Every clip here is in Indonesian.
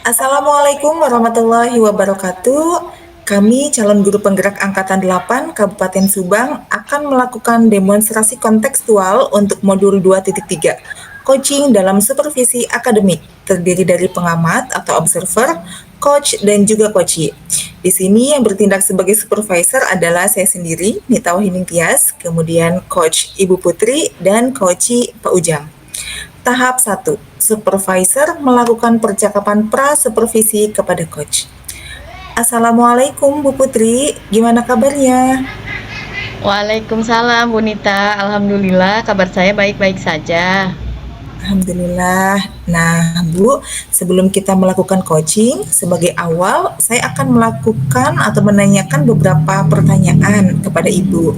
Assalamualaikum warahmatullahi wabarakatuh. Kami calon guru penggerak Angkatan 8 Kabupaten Subang akan melakukan demonstrasi kontekstual untuk modul 2.3, coaching dalam supervisi akademik, terdiri dari pengamat atau observer, coach, dan juga coachee. Di sini yang bertindak sebagai supervisor adalah saya sendiri, Nita Wahyuning Tias, kemudian coach Ibu Putri, dan coachee Pak Ujang. Tahap 1. Supervisor melakukan percakapan pra-supervisi kepada coach. Assalamualaikum Bu Putri, gimana kabarnya? Waalaikumsalam Bu Nita, alhamdulillah kabar saya baik-baik saja. Alhamdulillah. Nah, Bu, sebelum kita melakukan coaching, sebagai awal saya akan melakukan atau menanyakan beberapa pertanyaan kepada Ibu.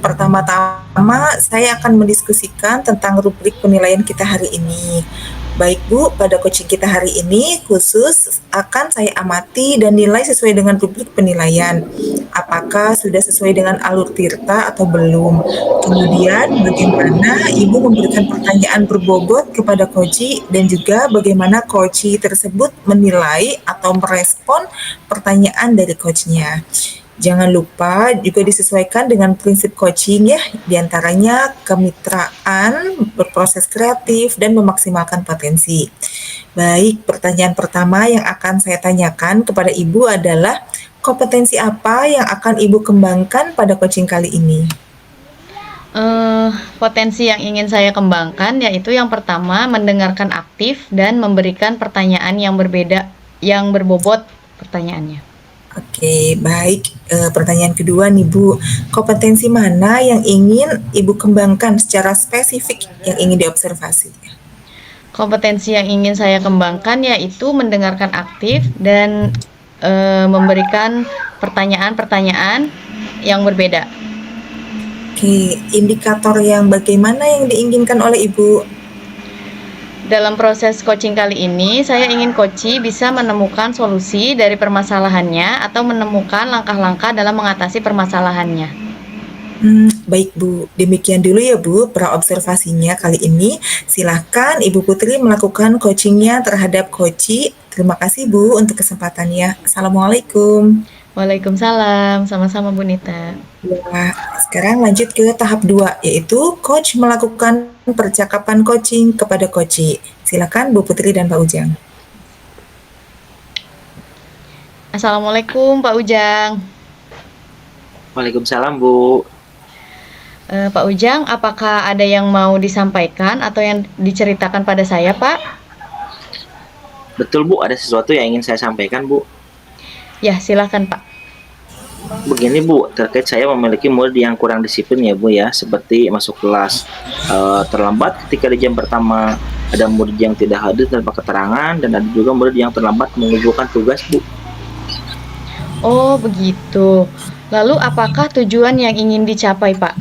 Pertama-tama, saya akan mendiskusikan tentang rubrik penilaian kita hari ini. Baik Bu, pada coaching kita hari ini khusus akan saya amati dan nilai sesuai dengan rubrik penilaian. Apakah sudah sesuai dengan alur tirta atau belum? Kemudian bagaimana Ibu memberikan pertanyaan berbobot kepada coachee dan juga bagaimana coachee tersebut menilai atau merespon pertanyaan dari coachnya. Jangan lupa juga disesuaikan dengan prinsip coaching ya, diantaranya kemitraan, berproses kreatif, dan memaksimalkan potensi. Baik, pertanyaan pertama yang akan saya tanyakan kepada Ibu adalah kompetensi apa yang akan Ibu kembangkan pada coaching kali ini? Potensi yang ingin saya kembangkan yaitu yang pertama mendengarkan aktif dan memberikan pertanyaan yang berbeda, yang berbobot pertanyaannya. Oke, baik. Pertanyaan kedua nih Bu, kompetensi mana yang ingin Ibu kembangkan secara spesifik yang ingin diobservasi? Kompetensi yang ingin saya kembangkan yaitu mendengarkan aktif dan memberikan pertanyaan-pertanyaan yang berbeda. Oke, indikator yang bagaimana yang diinginkan oleh Ibu? Dalam proses coaching kali ini, saya ingin coachee bisa menemukan solusi dari permasalahannya atau menemukan langkah-langkah dalam mengatasi permasalahannya. Baik Bu, demikian dulu ya Bu pra-observasinya kali ini. Silahkan Ibu Putri melakukan coachingnya terhadap coachee. Terima kasih Bu untuk kesempatannya. Assalamualaikum. Waalaikumsalam, sama-sama Bu Nita. Ya, sekarang lanjut ke tahap 2, yaitu coach melakukan percakapan coaching kepada coachee. Silakan Bu Putri dan Pak Ujang. Assalamualaikum Pak Ujang. Waalaikumsalam Bu. Pak Ujang, apakah ada yang mau disampaikan atau yang diceritakan pada saya Pak? Betul Bu, ada sesuatu yang ingin saya sampaikan Bu. Ya, silakan Pak. Begini Bu, terkait saya memiliki murid yang kurang disiplin ya Bu ya, seperti masuk kelas terlambat ketika di jam pertama, ada murid yang tidak hadir tanpa keterangan, dan ada juga murid yang terlambat mengumpulkan tugas Bu. Oh, begitu. Lalu apakah tujuan yang ingin dicapai Pak?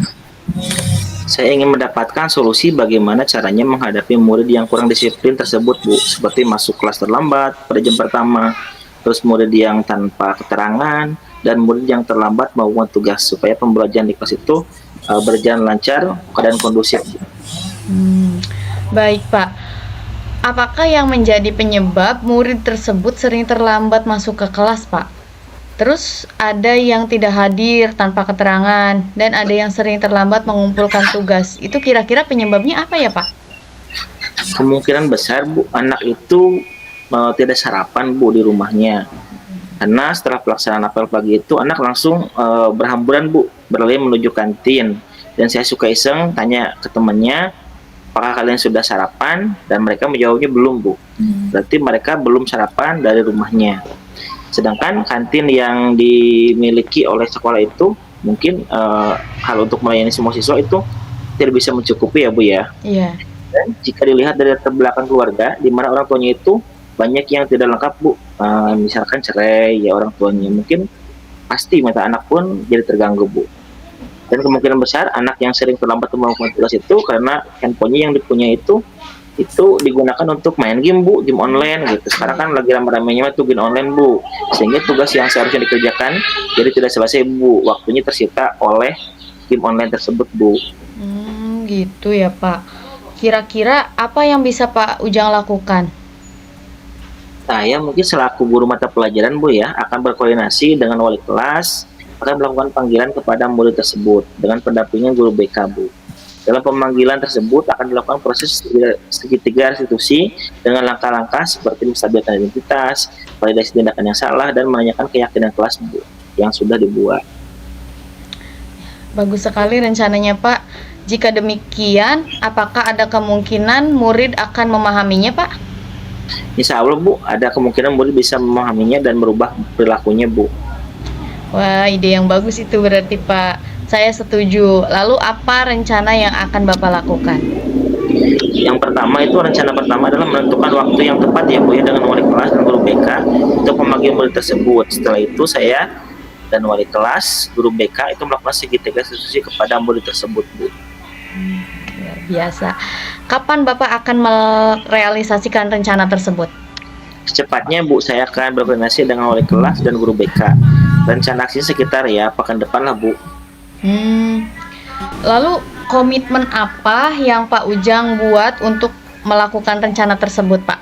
Saya ingin mendapatkan solusi bagaimana caranya menghadapi murid yang kurang disiplin tersebut Bu, seperti masuk kelas terlambat pada jam pertama, terus murid yang tanpa keterangan, dan murid yang terlambat melakukan tugas, supaya pembelajaran di kelas itu berjalan lancar dan kondusif. Baik Pak. Apakah yang menjadi penyebab murid tersebut sering terlambat masuk ke kelas Pak? Terus ada yang tidak hadir tanpa keterangan dan ada yang sering terlambat mengumpulkan tugas. Itu kira-kira penyebabnya apa ya Pak? Kemungkinan besar Bu, anak itu tidak sarapan Bu di rumahnya. Karena setelah pelaksanaan apel pagi itu anak langsung berhamburan Bu, berlari menuju kantin. Dan saya suka iseng tanya ke temannya, apakah kalian sudah sarapan? Dan mereka menjawabnya belum Bu. Berarti mereka belum sarapan dari rumahnya. Sedangkan kantin yang dimiliki oleh sekolah itu mungkin hal untuk melayani semua siswa itu tidak bisa mencukupi ya Bu ya. Iya. Dan jika dilihat dari latar belakang keluarga, di mana orang tuanya itu banyak yang tidak lengkap Bu, misalkan cerai ya orang tuanya, mungkin pasti mata anak pun jadi terganggu Bu. Dan kemungkinan besar anak yang sering terlambat melakukan tugas itu karena handphonenya yang dipunya itu digunakan untuk main game Bu, game online gitu. Sekarang kan lagi rame-ramenya tuh game online Bu, sehingga tugas yang seharusnya dikerjakan jadi tidak selesai Bu, waktunya tersita oleh game online tersebut Bu. Gitu ya Pak. Kira-kira apa yang bisa Pak Ujang lakukan? Saya mungkin selaku guru mata pelajaran Bu ya, akan berkoordinasi dengan wali kelas, akan melakukan panggilan kepada murid tersebut dengan pendampingan guru BK Bu. Dalam pemanggilan tersebut akan dilakukan proses segitiga restitusi dengan langkah-langkah seperti menstabilkan identitas, validasi tindakan yang salah, dan menanyakan keyakinan kelas Bu yang sudah dibuat. Bagus sekali rencananya, Pak. Jika demikian, apakah ada kemungkinan murid akan memahaminya, Pak? Insya Allah Bu, ada kemungkinan murid bisa memahaminya dan merubah perilakunya Bu. Wah, ide yang bagus itu berarti, Pak. Saya setuju. Lalu apa rencana yang akan Bapak lakukan? Yang pertama itu rencana pertama adalah menentukan waktu yang tepat ya Bu ya dengan wali kelas dan guru BK untuk memanggil murid tersebut. Setelah itu saya dan wali kelas, guru BK itu melakukan segitiga restitusi kepada murid tersebut Bu. Luar biasa. Kapan Bapak akan merealisasikan rencana tersebut? Secepatnya Bu, saya akan berkoordinasi dengan wali kelas dan guru BK. Rencana aksi sekitar ya pekan depan lah Bu. Lalu komitmen apa yang Pak Ujang buat untuk melakukan rencana tersebut, Pak?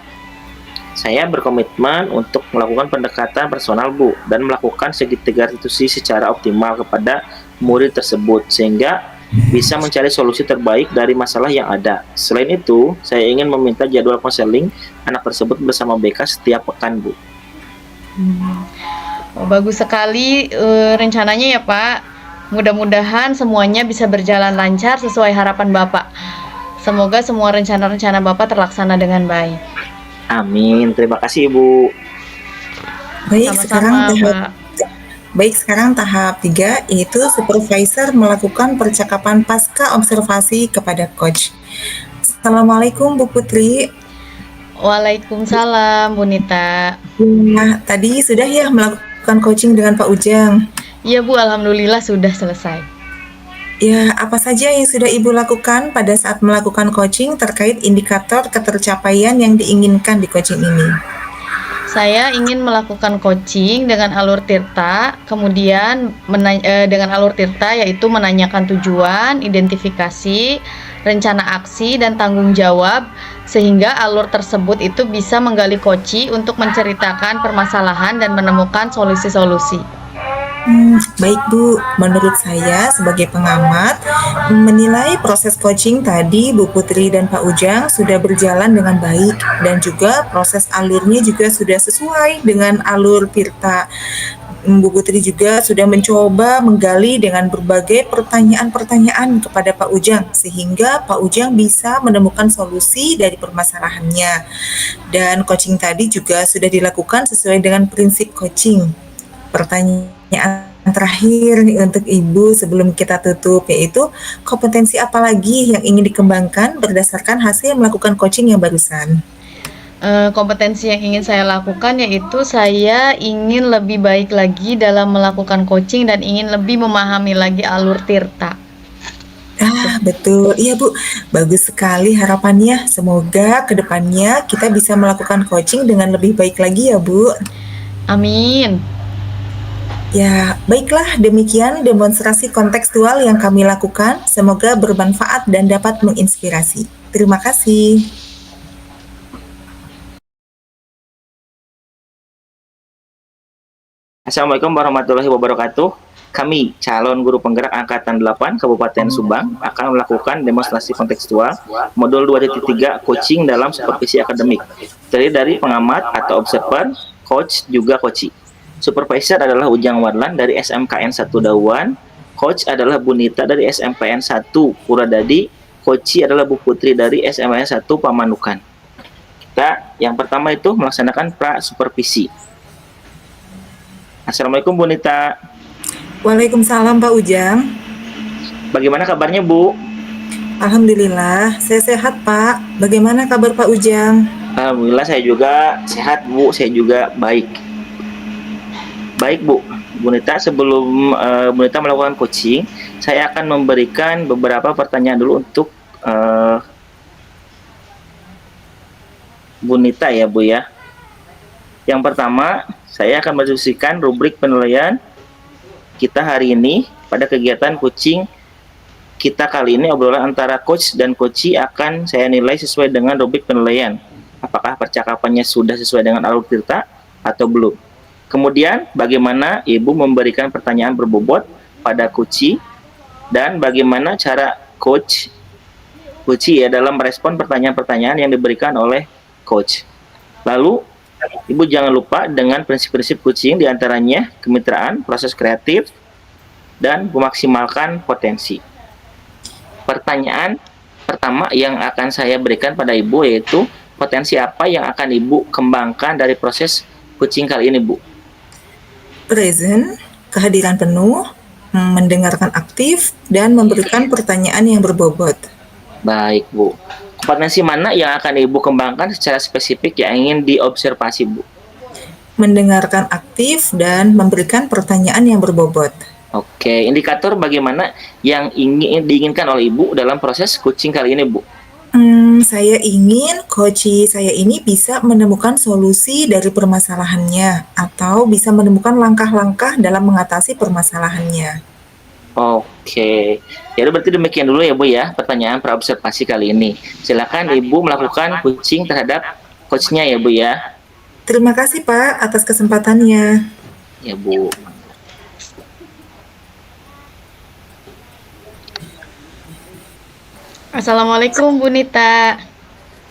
Saya berkomitmen untuk melakukan pendekatan personal Bu dan melakukan segitiga restitusi secara optimal kepada murid tersebut sehingga bisa mencari solusi terbaik dari masalah yang ada. Selain itu, saya ingin meminta jadwal konseling anak tersebut bersama BK setiap pekan Bu. Oh, bagus sekali rencananya ya, Pak. Mudah-mudahan semuanya bisa berjalan lancar sesuai harapan Bapak. Semoga semua rencana-rencana Bapak terlaksana dengan baik. Amin. Terima kasih Ibu. Sama-sama, Pak. Baik, sekarang tahap 3 yaitu supervisor melakukan percakapan pasca observasi kepada coach. Assalamualaikum Bu Putri. Waalaikumsalam, Bu Nita. Nah, tadi sudah ya melakukan coaching dengan Pak Ujang. Iya Bu, alhamdulillah sudah selesai. Ya, apa saja yang sudah Ibu lakukan pada saat melakukan coaching terkait indikator ketercapaian yang diinginkan di coaching ini? Saya ingin melakukan coaching dengan alur Tirta, kemudian dengan alur Tirta yaitu menanyakan tujuan, identifikasi, rencana aksi, dan tanggung jawab, sehingga alur tersebut itu bisa menggali koci untuk menceritakan permasalahan dan menemukan solusi-solusi. Baik Bu, menurut saya sebagai pengamat menilai proses coaching tadi Bu Putri dan Pak Ujang sudah berjalan dengan baik dan juga proses alurnya juga sudah sesuai dengan alur Tirta. Bu Putri juga sudah mencoba menggali dengan berbagai pertanyaan-pertanyaan kepada Pak Ujang sehingga Pak Ujang bisa menemukan solusi dari permasalahannya. Dan coaching tadi juga sudah dilakukan sesuai dengan prinsip coaching. Pertanyaan terakhir nih untuk Ibu sebelum kita tutup yaitu kompetensi apa lagi yang ingin dikembangkan berdasarkan hasil melakukan coaching yang barusan? Kompetensi yang ingin saya lakukan yaitu saya ingin lebih baik lagi dalam melakukan coaching dan ingin lebih memahami lagi alur Tirta. Betul. Iya Bu, bagus sekali harapannya. Semoga kedepannya kita bisa melakukan coaching dengan lebih baik lagi ya Bu. Amin. Ya, baiklah demikian demonstrasi kontekstual yang kami lakukan. Semoga bermanfaat dan dapat menginspirasi. Terima kasih. Assalamualaikum warahmatullahi wabarakatuh. Kami, calon guru penggerak Angkatan 8 Kabupaten Subang, akan melakukan demonstrasi kontekstual modul 2.3 coaching dalam supervisi akademik. Terdiri dari pengamat atau observer, coach, juga coachee. Supervisor adalah Ujang Warlan dari SMKN 1 Dauan, coach adalah Bu Nita dari SMPN 1 Puradadi, coachee adalah Bu Putri dari SMPN 1 Pamanukan. Kita yang pertama itu melaksanakan pra-supervisi. Assalamualaikum Bu Nita. Waalaikumsalam Pak Ujang. Bagaimana kabarnya Bu? Alhamdulillah, saya sehat Pak. Bagaimana kabar Pak Ujang? Alhamdulillah saya juga sehat Bu, saya juga baik. Baik Bu Nita, sebelum Bu Nita melakukan coaching, saya akan memberikan beberapa pertanyaan dulu untuk Bu Nita ya Bu ya. Yang pertama, saya akan mendiskusikan rubrik penilaian kita hari ini pada kegiatan coaching kita kali ini. Obrolan antara coach dan coachee akan saya nilai sesuai dengan rubrik penilaian. apakah percakapannya sudah sesuai dengan alur cerita atau belum. Kemudian, bagaimana ibu memberikan pertanyaan berbobot pada Kuci, dan bagaimana cara Kuci ya dalam merespon pertanyaan-pertanyaan yang diberikan oleh coach. Lalu, ibu jangan lupa dengan prinsip-prinsip coaching, diantaranya kemitraan, proses kreatif, dan memaksimalkan potensi. Pertanyaan pertama yang akan saya berikan pada ibu yaitu, potensi apa yang akan ibu kembangkan dari proses coaching kali ini, Bu? Present, kehadiran penuh, mendengarkan aktif, dan memberikan pertanyaan yang berbobot. Baik, Bu. Potensi mana yang akan ibu kembangkan secara spesifik yang ingin diobservasi, Bu? Mendengarkan aktif dan memberikan pertanyaan yang berbobot. Oke, indikator bagaimana yang ingin diinginkan oleh ibu dalam proses coaching kali ini, Bu? Saya ingin coach saya ini bisa menemukan solusi dari permasalahannya atau bisa menemukan langkah-langkah dalam mengatasi permasalahannya. Oke, ya udah berarti demikian dulu ya Bu ya pertanyaan praobservasi kali ini. Silakan Ibu melakukan coaching terhadap coachnya ya Bu ya. Terima kasih Pak atas kesempatannya. Ya Bu. Assalamualaikum Bu Nita.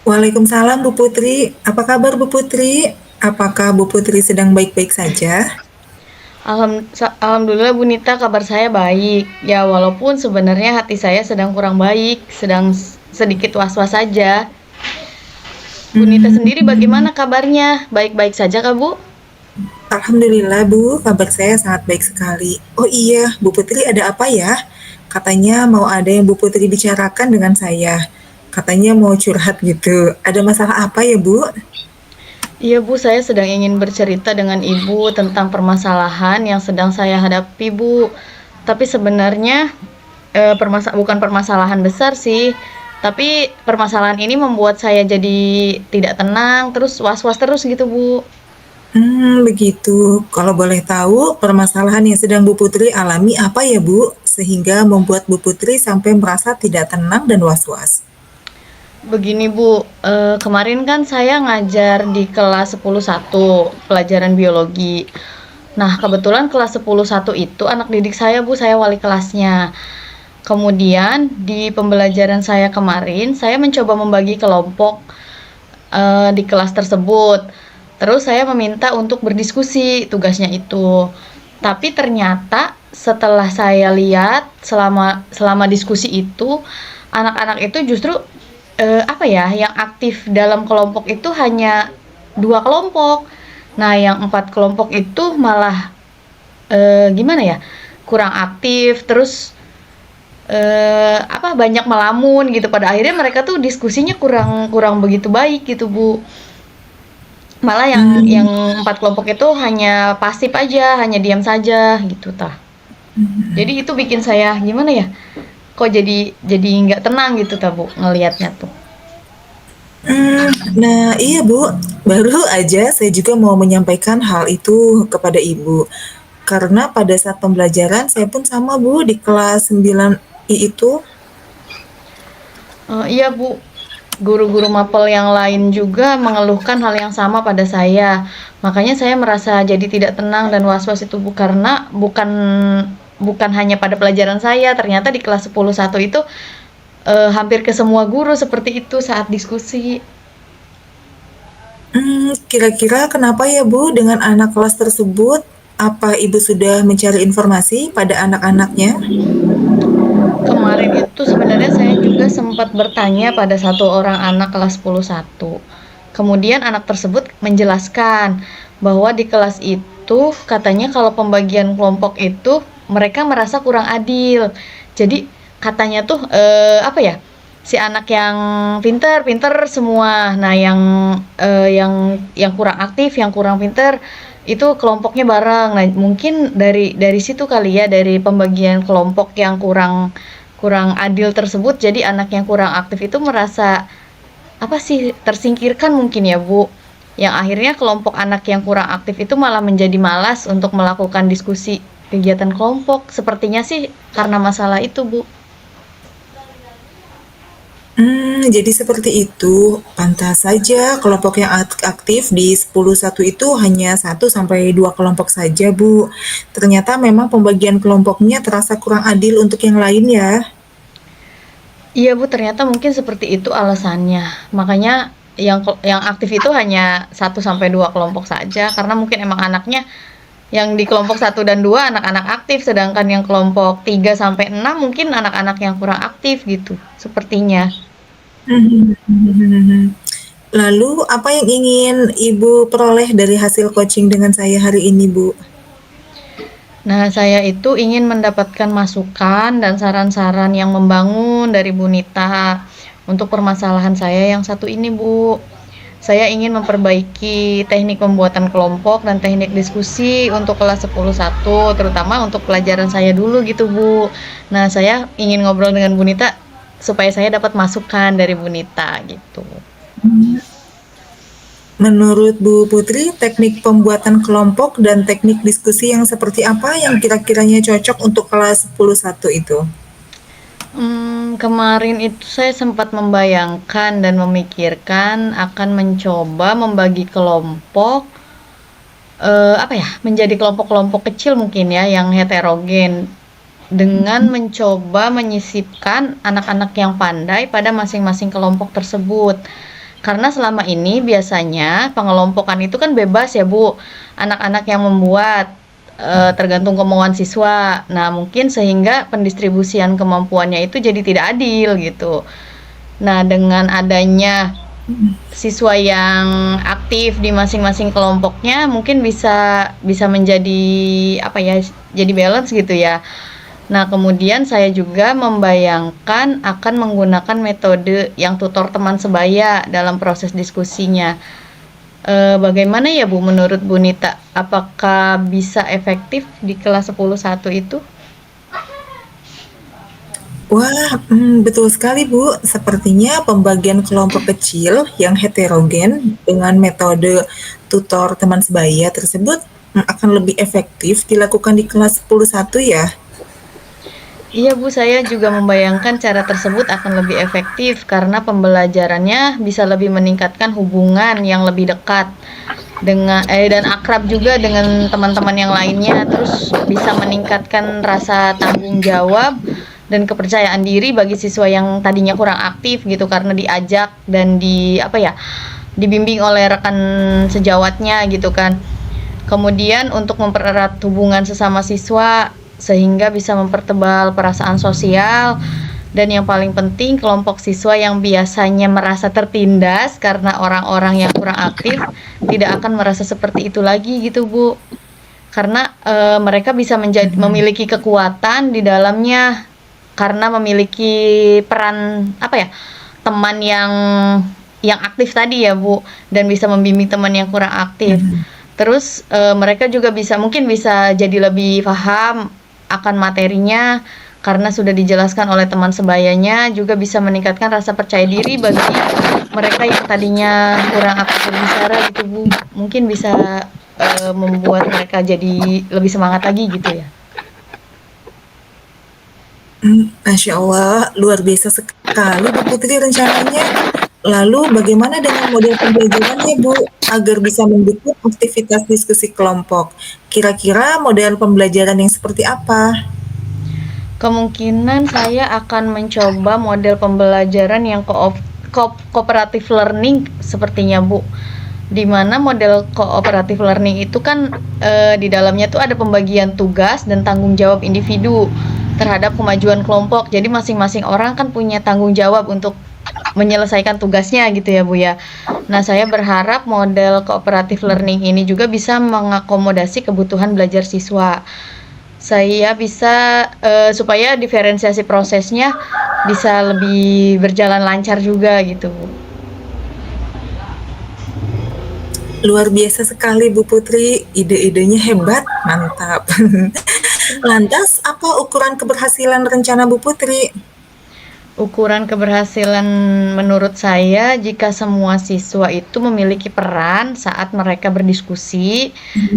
Waalaikumsalam Bu Putri. Apa kabar Bu Putri? Apakah Bu Putri sedang baik-baik saja? Alhamdulillah Bu Nita, kabar saya baik. Ya walaupun sebenarnya hati saya sedang kurang baik, sedang sedikit was-was saja. Bu Nita sendiri bagaimana kabarnya? Baik-baik saja kah Bu? Alhamdulillah Bu, kabar saya sangat baik sekali. Oh iya, Bu Putri ada apa ya? Katanya mau ada yang Bu Putri bicarakan dengan saya. Katanya mau curhat gitu. Ada masalah apa ya Bu? Iya Bu, saya sedang ingin bercerita dengan Ibu tentang permasalahan yang sedang saya hadapi Bu. Tapi sebenarnya bukan permasalahan besar sih. Tapi permasalahan ini membuat saya jadi tidak tenang, terus was-was terus gitu Bu. Begitu. Kalau boleh tahu, permasalahan yang sedang Bu Putri alami apa ya Bu? Sehingga membuat Bu Putri sampai merasa tidak tenang dan was-was. Begini Bu, kemarin kan saya ngajar di kelas 10.1 pelajaran biologi. Nah, kebetulan kelas 10.1 itu anak didik saya Bu, saya wali kelasnya. Kemudian di pembelajaran saya kemarin, saya mencoba membagi kelompok di kelas tersebut. Terus saya meminta untuk berdiskusi tugasnya itu. Tapi ternyata setelah saya lihat selama diskusi itu, anak-anak itu justru yang aktif dalam kelompok itu hanya 2 kelompok. Nah, yang 4 kelompok itu malah kurang aktif, terus banyak melamun gitu. Pada akhirnya mereka tuh diskusinya kurang begitu baik gitu Bu. Malah yang 4 kelompok itu hanya pasif aja, hanya diam saja gitu tah. Jadi itu bikin saya gimana ya? Kok jadi nggak tenang gitu ta Bu ngelihatnya tuh. Nah iya Bu, baru aja saya juga mau menyampaikan hal itu kepada Ibu. Karena pada saat pembelajaran saya pun sama Bu di kelas 9I itu. Iya Bu, guru-guru mapel yang lain juga mengeluhkan hal yang sama pada saya. Makanya saya merasa jadi tidak tenang dan was-was itu Bu, karena bukan hanya pada pelajaran saya, ternyata di kelas 10.1 itu hampir ke semua guru seperti itu saat diskusi. Kira-kira kenapa ya Bu dengan anak kelas tersebut? Apa Ibu sudah mencari informasi pada anak-anaknya? Kemarin itu sebenarnya saya juga sempat bertanya pada satu orang anak kelas 10.1. Kemudian anak tersebut menjelaskan bahwa di kelas itu katanya kalau pembagian kelompok itu mereka merasa kurang adil. Jadi katanya tuh si anak yang pinter semua. Nah, yang kurang aktif, yang kurang pinter itu kelompoknya bareng. Nah, mungkin dari situ kali ya, dari pembagian kelompok yang kurang adil tersebut, jadi anak yang kurang aktif itu merasa tersingkirkan mungkin ya Bu. Yang akhirnya kelompok anak yang kurang aktif itu malah menjadi malas untuk melakukan diskusi kegiatan kelompok. Sepertinya sih karena masalah itu Bu. Jadi seperti itu. Pantas saja kelompok yang aktif di 10-1 itu hanya 1 sampai 2 kelompok saja, Bu. Ternyata memang pembagian kelompoknya terasa kurang adil untuk yang lain ya. Iya Bu, ternyata mungkin seperti itu alasannya. Makanya yang aktif itu hanya 1 sampai 2 kelompok saja, karena mungkin emang anaknya yang di kelompok 1 dan 2 anak-anak aktif, sedangkan yang kelompok 3 sampai 6 mungkin anak-anak yang kurang aktif gitu, sepertinya. Lalu apa yang ingin Ibu peroleh dari hasil coaching dengan saya hari ini, Bu? Nah, saya itu ingin mendapatkan masukan dan saran-saran yang membangun dari Bu Nita untuk permasalahan saya yang satu ini, Bu. Saya ingin memperbaiki teknik pembuatan kelompok dan teknik diskusi untuk kelas 10-1, terutama untuk pelajaran saya dulu gitu, Bu. Nah, saya ingin ngobrol dengan Bu Nita supaya saya dapat masukan dari Bu Nita gitu. Menurut Bu Putri, teknik pembuatan kelompok dan teknik diskusi yang seperti apa yang kira-kiranya cocok untuk kelas 10-1 itu? Kemarin itu saya sempat membayangkan dan memikirkan akan mencoba membagi kelompok, apa ya, menjadi kelompok-kelompok kecil mungkin ya, yang heterogen, dengan mencoba menyisipkan anak-anak yang pandai pada masing-masing kelompok tersebut. Karena selama ini biasanya pengelompokan itu kan bebas ya Bu, anak-anak yang membuat, tergantung kemauan siswa. Nah mungkin sehingga pendistribusian kemampuannya itu jadi tidak adil gitu. Nah dengan adanya siswa yang aktif di masing-masing kelompoknya mungkin bisa bisa menjadi apa ya, jadi balance gitu ya. Nah, kemudian saya juga membayangkan akan menggunakan metode yang tutor teman sebaya dalam proses diskusinya. Bagaimana ya Bu menurut Bu Nita? Apakah bisa efektif di kelas 10-1 itu? Wah, betul sekali Bu. Sepertinya pembagian kelompok kecil yang heterogen dengan metode tutor teman sebaya tersebut akan lebih efektif dilakukan di kelas 10-1 ya. Iya Bu, saya juga membayangkan cara tersebut akan lebih efektif karena pembelajarannya bisa lebih meningkatkan hubungan yang lebih dekat dengan dan akrab juga dengan teman-teman yang lainnya, terus bisa meningkatkan rasa tanggung jawab dan kepercayaan diri bagi siswa yang tadinya kurang aktif gitu karena diajak dan di apa ya, dibimbing oleh rekan sejawatnya gitu kan. Kemudian untuk mempererat hubungan sesama siswa sehingga bisa mempertebal perasaan sosial, dan yang paling penting kelompok siswa yang biasanya merasa tertindas karena orang-orang yang kurang aktif tidak akan merasa seperti itu lagi gitu Bu. Karena mereka bisa memiliki kekuatan di dalamnya karena memiliki peran apa ya, teman yang aktif tadi ya Bu, dan bisa membimbing teman yang kurang aktif. Terus mereka juga mungkin bisa jadi lebih paham akan materinya karena sudah dijelaskan oleh teman sebayanya, juga bisa meningkatkan rasa percaya diri bagi mereka yang tadinya kurang aktif berbicara gitu Bu. Mungkin bisa membuat mereka jadi lebih semangat lagi gitu ya. Masya Allah, luar biasa sekali Bu Putri rencananya. Lalu bagaimana dengan model pembelajarannya Bu, agar bisa mendukung aktivitas diskusi kelompok? Kira-kira model pembelajaran yang seperti apa? Kemungkinan saya akan mencoba model pembelajaran yang cooperative learning sepertinya Bu. Di mana model cooperative learning itu kan di dalamnya tuh ada pembagian tugas dan tanggung jawab individu terhadap kemajuan kelompok. Jadi masing-masing orang kan punya tanggung jawab untuk menyelesaikan tugasnya gitu ya Bu ya. Nah, saya berharap model cooperative learning ini juga bisa mengakomodasi kebutuhan belajar siswa. Saya bisa supaya diferensiasi prosesnya bisa lebih berjalan lancar juga gitu Bu. Luar biasa sekali Bu Putri, ide-idenya hebat, mantap. Lantas, apa ukuran keberhasilan rencana Bu Putri? Ukuran keberhasilan menurut saya jika semua siswa itu memiliki peran saat mereka berdiskusi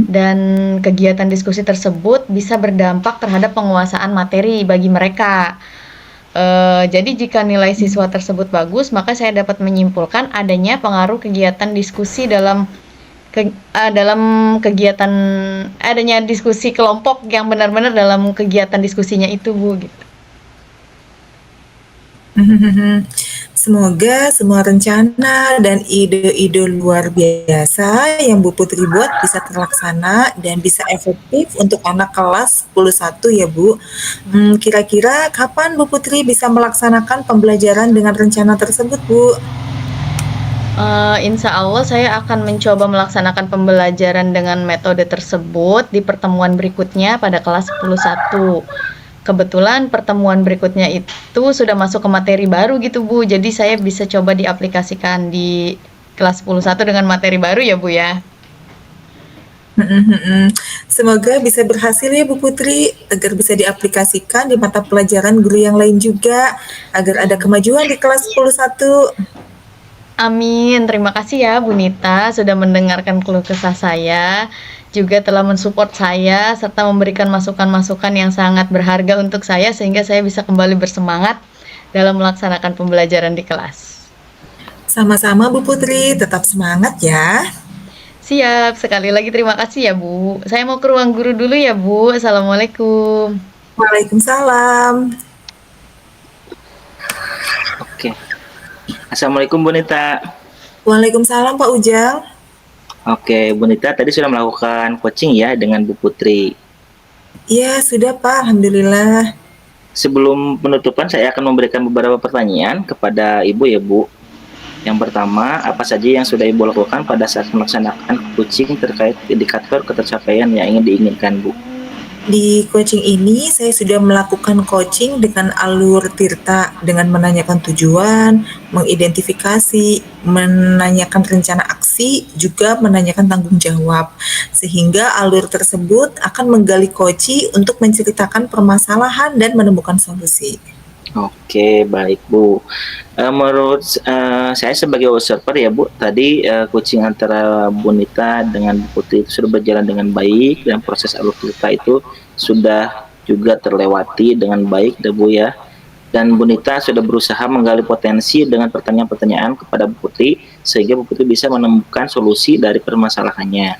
dan kegiatan diskusi tersebut bisa berdampak terhadap penguasaan materi bagi mereka. Jadi jika nilai siswa tersebut bagus, maka saya dapat menyimpulkan adanya pengaruh kegiatan diskusi dalam kegiatan adanya diskusi kelompok yang benar-benar dalam kegiatan diskusinya itu, Bu, gitu. Semoga semua rencana dan ide-ide luar biasa yang Bu Putri buat bisa terlaksana dan bisa efektif untuk anak kelas 10-1 ya Bu. Kira-kira kapan Bu Putri bisa melaksanakan pembelajaran dengan rencana tersebut Bu? Insya Allah saya akan mencoba melaksanakan pembelajaran dengan metode tersebut di pertemuan berikutnya pada kelas 10-1. Kebetulan pertemuan berikutnya itu sudah masuk ke materi baru gitu Bu, jadi saya bisa coba diaplikasikan di kelas 10-1 dengan materi baru ya Bu ya. Semoga bisa berhasil ya Bu Putri, agar bisa diaplikasikan di mata pelajaran guru yang lain juga, agar ada kemajuan di kelas 10-1. Amin, terima kasih ya Bu Nita sudah mendengarkan keluh kesah saya, juga telah mensupport saya serta memberikan masukan-masukan yang sangat berharga untuk saya sehingga saya bisa kembali bersemangat dalam melaksanakan pembelajaran di kelas. Sama-sama Bu Putri, tetap semangat ya. Siap, sekali lagi terima kasih ya Bu. Saya mau ke ruang guru dulu ya Bu. Assalamualaikum. Waalaikumsalam. Oke. Assalamualaikum Bu Nita. Waalaikumsalam Pak Ujang. Oke, Bu Nita tadi sudah melakukan coaching ya dengan Bu Putri. Iya, sudah Pak, Alhamdulillah. Sebelum penutupan, saya akan memberikan beberapa pertanyaan kepada Ibu ya Bu. Yang pertama, apa saja yang sudah Ibu lakukan pada saat melaksanakan coaching terkait indikator ketercapaian yang ingin diinginkan Bu? Di coaching ini saya sudah melakukan coaching dengan alur Tirta dengan menanyakan tujuan, mengidentifikasi, menanyakan rencana aksi, juga menanyakan tanggung jawab. Sehingga alur tersebut akan menggali coaching untuk menceritakan permasalahan dan menemukan solusi. Oke, baik Bu. Menurut saya sebagai observer ya Bu, tadi coaching antara Bu Nita dengan Bu Putri itu sudah berjalan dengan baik dan proses alur cerita itu sudah juga terlewati dengan baik ya Bu ya. Dan Bu Nita sudah berusaha menggali potensi dengan pertanyaan-pertanyaan kepada Bu Putri sehingga Bu Putri bisa menemukan solusi dari permasalahannya.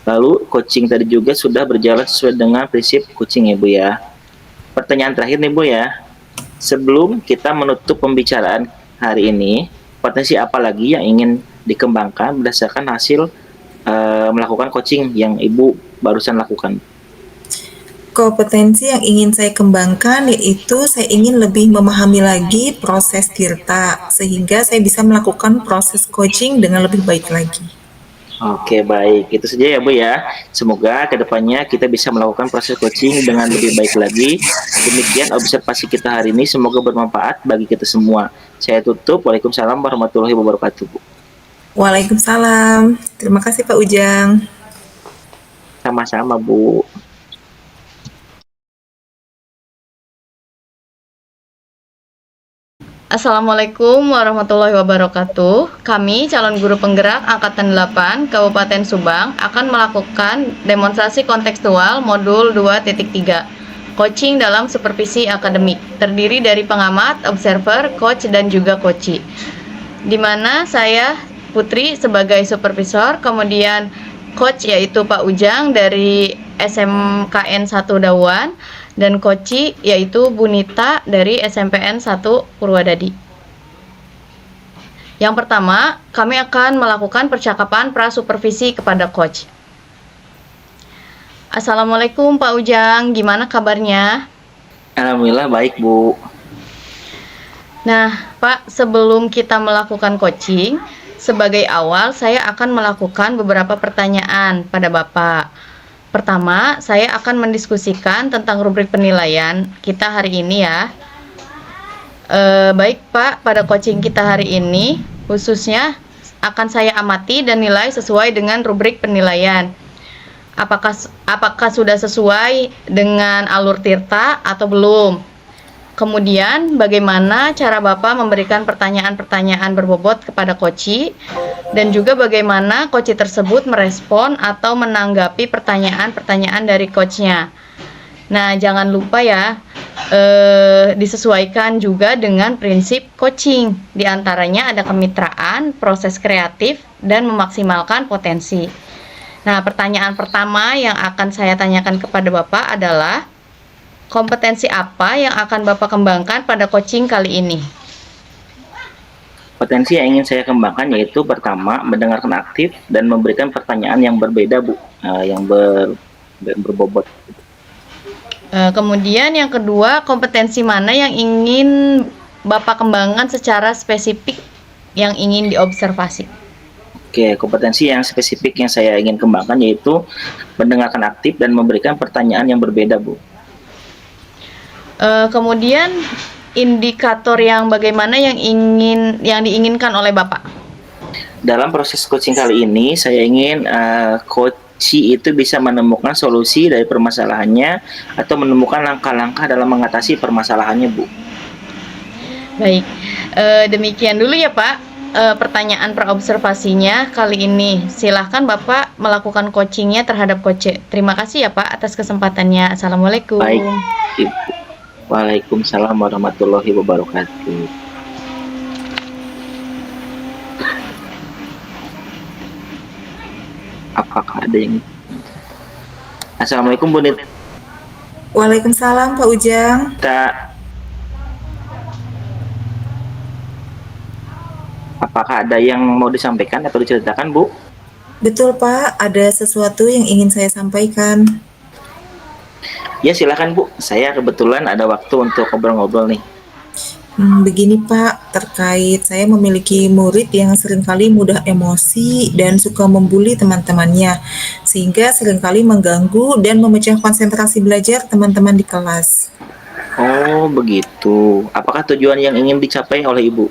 Lalu coaching tadi juga sudah berjalan sesuai dengan prinsip coaching ya Bu ya. Pertanyaan terakhir nih Bu ya. Sebelum kita menutup pembicaraan hari ini, potensi apa lagi yang ingin dikembangkan berdasarkan hasil melakukan coaching yang Ibu barusan lakukan? Kompetensi yang ingin saya kembangkan yaitu saya ingin lebih memahami lagi proses Tirta sehingga saya bisa melakukan proses coaching dengan lebih baik lagi. Oke, baik. Itu saja ya Bu ya. Semoga kedepannya kita bisa melakukan proses coaching dengan lebih baik lagi. Demikian observasi kita hari ini. Semoga bermanfaat bagi kita semua. Saya tutup. Waalaikumsalam warahmatullahi wabarakatuh Bu. Waalaikumsalam. Terima kasih Pak Ujang. Sama-sama Bu. Assalamualaikum warahmatullahi wabarakatuh. Kami calon guru penggerak Angkatan 8 Kabupaten Subang akan melakukan demonstrasi kontekstual modul 2.3 coaching dalam supervisi akademik terdiri dari pengamat, observer, coach, dan juga coachee, di mana saya Putri sebagai supervisor, kemudian coach yaitu Pak Ujang dari SMKN 1 Dawan, dan coachee yaitu Bu Nita dari SMPN 1 Purwadadi. Yang pertama, kami akan melakukan percakapan pra-supervisi kepada coach. Assalamualaikum Pak Ujang, gimana kabarnya? Alhamdulillah baik Bu. Nah, Pak, sebelum kita melakukan coaching, sebagai awal saya akan melakukan beberapa pertanyaan pada Bapak. Pertama, saya akan mendiskusikan tentang rubrik penilaian kita hari ini ya. Baik Pak, pada coaching kita hari ini, khususnya akan saya amati dan nilai sesuai dengan rubrik penilaian. Apakah sudah sesuai dengan alur Tirta atau belum? Kemudian, bagaimana cara Bapak memberikan pertanyaan-pertanyaan berbobot kepada coachee, dan juga bagaimana coachee tersebut merespon atau menanggapi pertanyaan-pertanyaan dari coachnya. Nah, jangan lupa ya, disesuaikan juga dengan prinsip coaching. Di antaranya ada kemitraan, proses kreatif, dan memaksimalkan potensi. Nah, pertanyaan pertama yang akan saya tanyakan kepada Bapak adalah, kompetensi apa yang akan Bapak kembangkan pada coaching kali ini? Potensi yang ingin saya kembangkan yaitu pertama, mendengarkan aktif dan memberikan pertanyaan yang berbeda, Bu, yang berbobot. Kemudian yang kedua, kompetensi mana yang ingin Bapak kembangkan secara spesifik yang ingin diobservasi? Oke, kompetensi yang spesifik yang saya ingin kembangkan yaitu mendengarkan aktif dan memberikan pertanyaan yang berbeda, Bu. Kemudian indikator yang bagaimana yang diinginkan oleh Bapak? Dalam proses coaching kali ini, saya ingin coachee itu bisa menemukan solusi dari permasalahannya atau menemukan langkah-langkah dalam mengatasi permasalahannya, Bu. Baik, demikian dulu ya Pak. Pertanyaan praobservasinya kali ini. Silahkan Bapak melakukan coachingnya terhadap coach. Terima kasih ya Pak atas kesempatannya. Assalamualaikum. Baik, Ibu. Waalaikumsalam warahmatullahi wabarakatuh. Apakah ada yang... Assalamualaikum Bu Nita. Waalaikumsalam Pak Ujang. Apakah ada yang mau disampaikan atau diceritakan, Bu? Betul Pak, ada sesuatu yang ingin saya sampaikan. Ya silakan Bu, saya kebetulan ada waktu untuk ngobrol-ngobrol nih. Begini Pak, terkait saya memiliki murid yang seringkali mudah emosi dan suka membuli teman-temannya, sehingga seringkali mengganggu dan memecah konsentrasi belajar teman-teman di kelas. Oh begitu, apakah tujuan yang ingin dicapai oleh Ibu?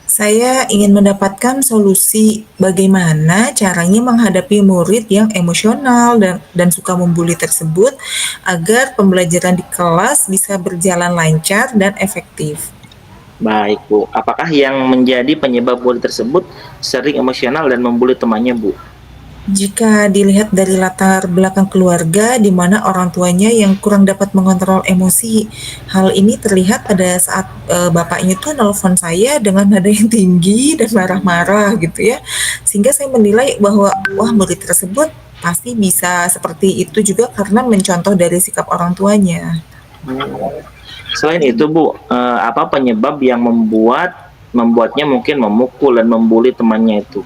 Saya ingin mendapatkan solusi bagaimana caranya menghadapi murid yang emosional dan suka membuli tersebut agar pembelajaran di kelas bisa berjalan lancar dan efektif. Baik Bu, apakah yang menjadi penyebab murid tersebut sering emosional dan membuli temannya, Bu? Jika dilihat dari latar belakang keluarga di mana orang tuanya yang kurang dapat mengontrol emosi, hal ini terlihat pada saat bapaknya tuh nelpon saya dengan nada yang tinggi dan marah-marah gitu ya. Sehingga saya menilai bahwa wah murid tersebut pasti bisa seperti itu juga karena mencontoh dari sikap orang tuanya. Selain itu Bu, apa penyebab yang membuatnya mungkin memukul dan membuli temannya itu?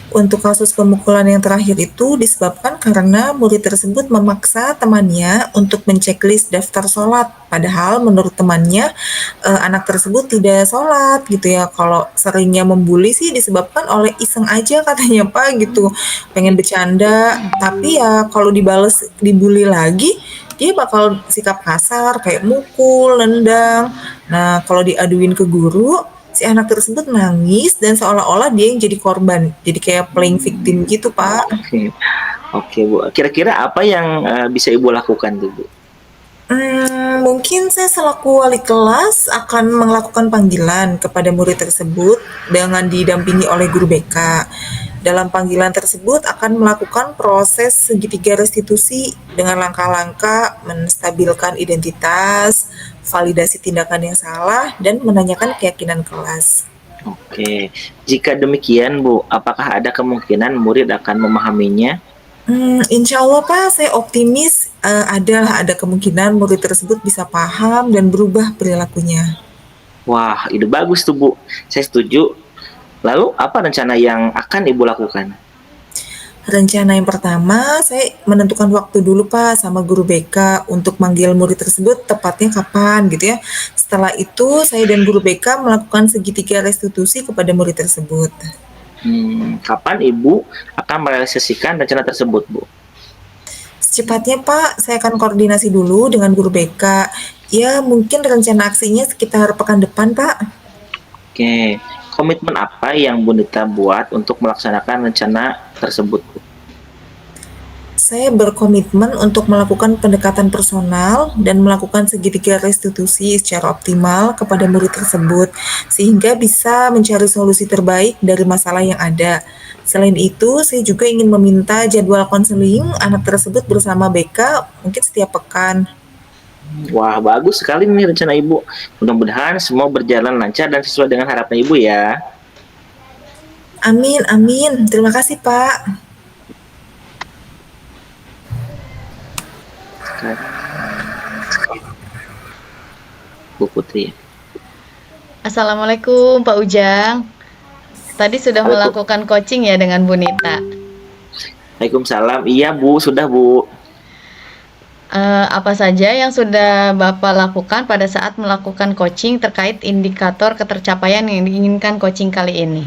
Untuk kasus pemukulan yang terakhir itu disebabkan karena murid tersebut memaksa temannya untuk menceklis daftar sholat. Padahal menurut temannya anak tersebut tidak sholat gitu ya. Kalau seringnya membuli sih disebabkan oleh iseng aja katanya Pak gitu. Pengen bercanda, tapi ya kalau dibully lagi dia bakal sikap kasar kayak mukul, nendang. Nah kalau diaduin ke guru, si anak tersebut nangis dan seolah-olah dia yang jadi korban, jadi kayak playing victim gitu Pak. Oke Bu, kira-kira apa yang bisa Ibu lakukan tuh Bu? Mungkin saya selaku wali kelas akan melakukan panggilan kepada murid tersebut dengan didampingi oleh guru BK. Dalam panggilan tersebut akan melakukan proses segitiga restitusi dengan langkah-langkah menstabilkan identitas, validasi tindakan yang salah, dan menanyakan keyakinan kelas. Oke, jika demikian Bu, apakah ada kemungkinan murid akan memahaminya? Insya Allah Pak, saya optimis ada kemungkinan murid tersebut bisa paham dan berubah perilakunya. Wah, ide bagus tuh Bu, saya setuju. Lalu apa rencana yang akan Ibu lakukan? Rencana yang pertama, saya menentukan waktu dulu Pak sama guru BK untuk manggil murid tersebut tepatnya kapan gitu ya. Setelah itu, saya dan guru BK melakukan segitiga restitusi kepada murid tersebut. Kapan Ibu akan merealisasikan rencana tersebut, Bu? Secepatnya Pak, saya akan koordinasi dulu dengan guru BK. Ya, mungkin rencana aksinya sekitar pekan depan Pak. Oke, komitmen apa yang Bu Nita buat untuk melaksanakan rencana tersebut, Bu? saya berkomitmen untuk melakukan pendekatan personal dan melakukan segitiga restitusi secara optimal kepada murid tersebut, sehingga bisa mencari solusi terbaik dari masalah yang ada. Selain itu, saya juga ingin meminta jadwal konseling anak tersebut bersama BK mungkin setiap pekan. Wah, bagus sekali nih rencana Ibu. Mudah-mudahan semua berjalan lancar dan sesuai dengan harapan Ibu ya. Amin, amin. Terima kasih, Pak. Bu Putri. Assalamualaikum Pak Ujang. Tadi sudah melakukan coaching ya dengan Bu Nita. Waalaikumsalam. Iya Bu, sudah Bu. Apa saja yang sudah Bapak lakukan pada saat melakukan coaching terkait indikator ketercapaian yang diinginkan coaching kali ini?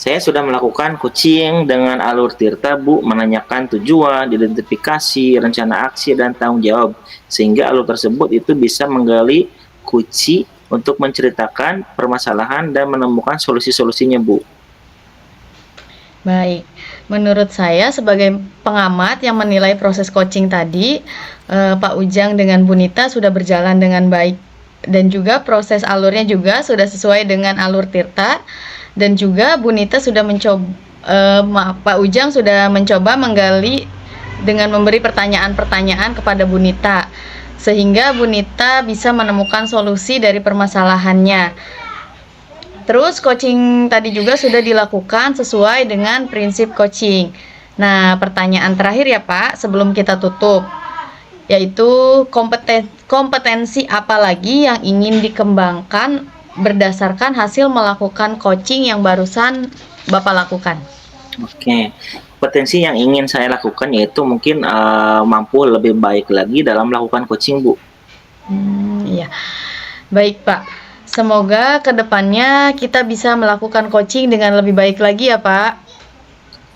Saya sudah melakukan coaching dengan alur Tirta, Bu, menanyakan tujuan, identifikasi, rencana aksi, dan tanggung jawab. Sehingga alur tersebut itu bisa menggali kunci untuk menceritakan permasalahan dan menemukan solusi-solusinya, Bu. Baik, menurut saya sebagai pengamat yang menilai proses coaching tadi, Pak Ujang dengan Bu Nita sudah berjalan dengan baik. Dan juga proses alurnya juga sudah sesuai dengan alur Tirta. Dan juga Bu Nita sudah Pak Ujang sudah mencoba menggali dengan memberi pertanyaan-pertanyaan kepada Bu Nita, sehingga Bu Nita bisa menemukan solusi dari permasalahannya. Terus coaching tadi juga sudah dilakukan sesuai dengan prinsip coaching. Nah, pertanyaan terakhir ya Pak, sebelum kita tutup, yaitu kompetensi apa lagi yang ingin dikembangkan berdasarkan hasil melakukan coaching yang barusan Bapak lakukan? Oke, potensi yang ingin saya lakukan yaitu mungkin mampu lebih baik lagi dalam melakukan coaching, Bu. Iya. Baik Pak, semoga kedepannya kita bisa melakukan coaching dengan lebih baik lagi ya Pak.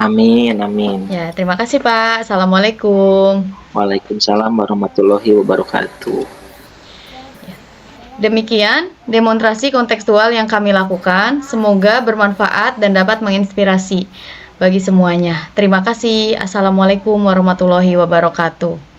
Amin, amin. Ya, terima kasih Pak. Assalamualaikum. Waalaikumsalam warahmatullahi wabarakatuh. Demikian demonstrasi kontekstual yang kami lakukan. Semoga bermanfaat dan dapat menginspirasi bagi semuanya. Terima kasih. Assalamualaikum warahmatullahi wabarakatuh.